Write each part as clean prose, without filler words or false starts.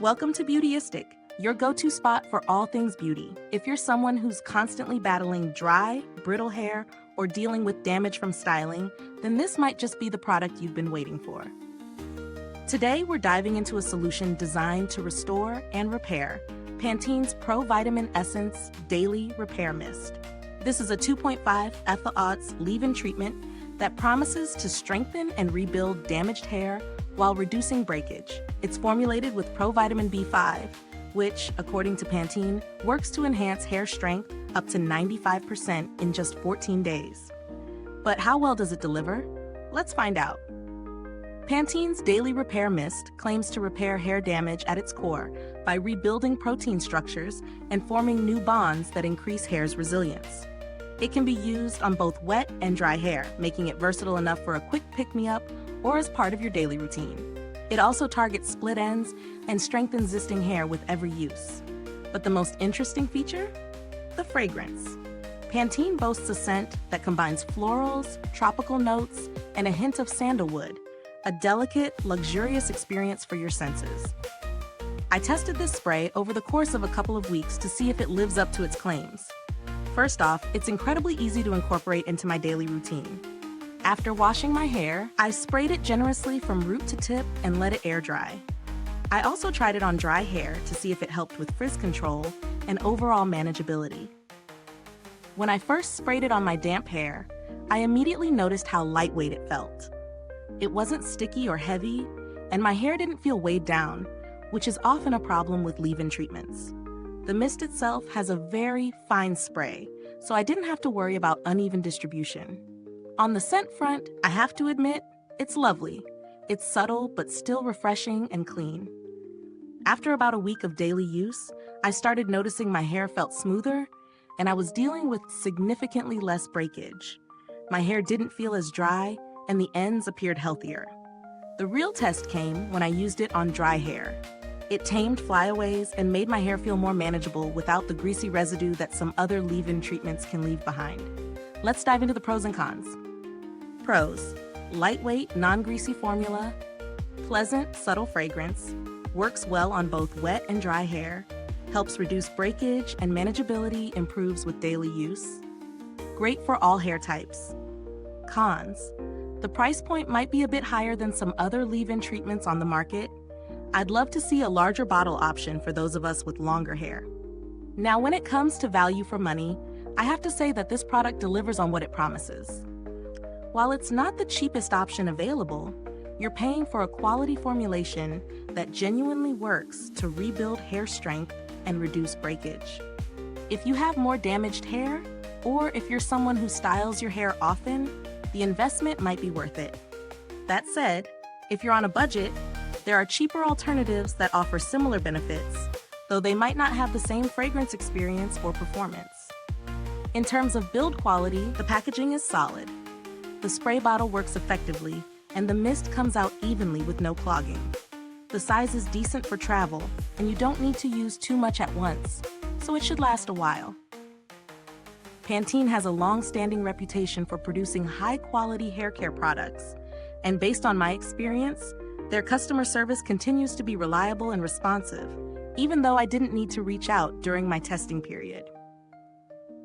Welcome to Beautyistic, your go-to spot for all things beauty. If you're someone who's constantly battling dry, brittle hair, or dealing with damage from styling, then this might just be the product you've been waiting for. Today, we're diving into a solution designed to restore and repair Pantene's Pro Vitamin Essence Daily Repair Mist. This is a 2.5 ethyl odds leave-in treatment that promises to strengthen and rebuild damaged hair while reducing breakage. It's formulated with Pro Vitamin B5, which, according to Pantene, works to enhance hair strength up to 95% in just 14 days. But how well does it deliver? Let's find out. Pantene's Daily Repair Mist claims to repair hair damage at its core by rebuilding protein structures and forming new bonds that increase hair's resilience. It can be used on both wet and dry hair, making it versatile enough for a quick pick-me-up or as part of your daily routine. It also targets split ends and strengthens existing hair with every use. But the most interesting feature? The fragrance. Pantene boasts a scent that combines florals, tropical notes, and a hint of sandalwood, a delicate, luxurious experience for your senses. I tested this spray over the course of a couple of weeks to see if it lives up to its claims. First off, it's incredibly easy to incorporate into my daily routine. After washing my hair, I sprayed it generously from root to tip and let it air dry. I also tried it on dry hair to see if it helped with frizz control and overall manageability. When I first sprayed it on my damp hair, I immediately noticed how lightweight it felt. It wasn't sticky or heavy, and my hair didn't feel weighed down, which is often a problem with leave-in treatments. The mist itself has a very fine spray, so I didn't have to worry about uneven distribution. On the scent front, I have to admit, it's lovely. It's subtle but still refreshing and clean. After about a week of daily use, I started noticing my hair felt smoother, and I was dealing with significantly less breakage. My hair didn't feel as dry, and the ends appeared healthier. The real test came when I used it on dry hair. It tamed flyaways and made my hair feel more manageable without the greasy residue that some other leave-in treatments can leave behind. Let's dive into the pros and cons. Pros: lightweight, non-greasy formula, pleasant, subtle fragrance, works well on both wet and dry hair, helps reduce breakage and manageability improves with daily use. Great for all hair types. Cons: the price point might be a bit higher than some other leave-in treatments on the market. I'd love to see a larger bottle option for those of us with longer hair. Now, when it comes to value for money, I have to say that this product delivers on what it promises. While it's not the cheapest option available, you're paying for a quality formulation that genuinely works to rebuild hair strength and reduce breakage. If you have more damaged hair, or if you're someone who styles your hair often, the investment might be worth it. That said, if you're on a budget, there are cheaper alternatives that offer similar benefits, though they might not have the same fragrance experience or performance. In terms of build quality, the packaging is solid. The spray bottle works effectively, and the mist comes out evenly with no clogging. The size is decent for travel, and you don't need to use too much at once, so it should last a while. Pantene has a long-standing reputation for producing high-quality hair care products, and based on my experience, their customer service continues to be reliable and responsive, even though I didn't need to reach out during my testing period.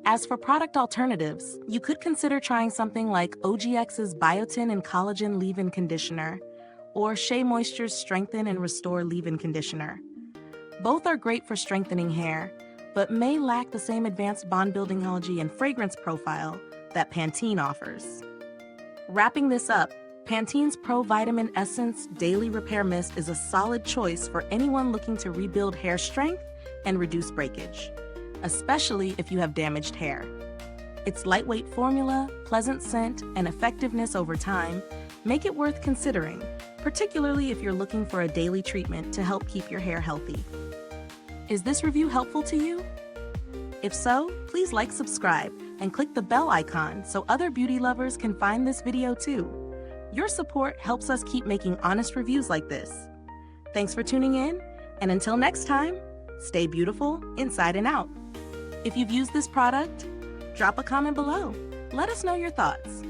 As for product alternatives, you could consider trying something like OGX's Biotin and Collagen Leave-In Conditioner or Shea Moisture's Strengthen and Restore Leave-In Conditioner. Both are great for strengthening hair, but may lack the same advanced bond-building technology and fragrance profile that Pantene offers. Wrapping this up, Pantene's Pro Vitamin Essence Daily Repair Mist is a solid choice for anyone looking to rebuild hair strength and reduce breakage, especially if you have damaged hair. Its lightweight formula, pleasant scent, and effectiveness over time make it worth considering, particularly if you're looking for a daily treatment to help keep your hair healthy. Is this review helpful to you? If so, please like, subscribe, and click the bell icon so other beauty lovers can find this video too. Your support helps us keep making honest reviews like this. Thanks for tuning in, and until next time, stay beautiful inside and out. If you've used this product, drop a comment below. Let us know your thoughts.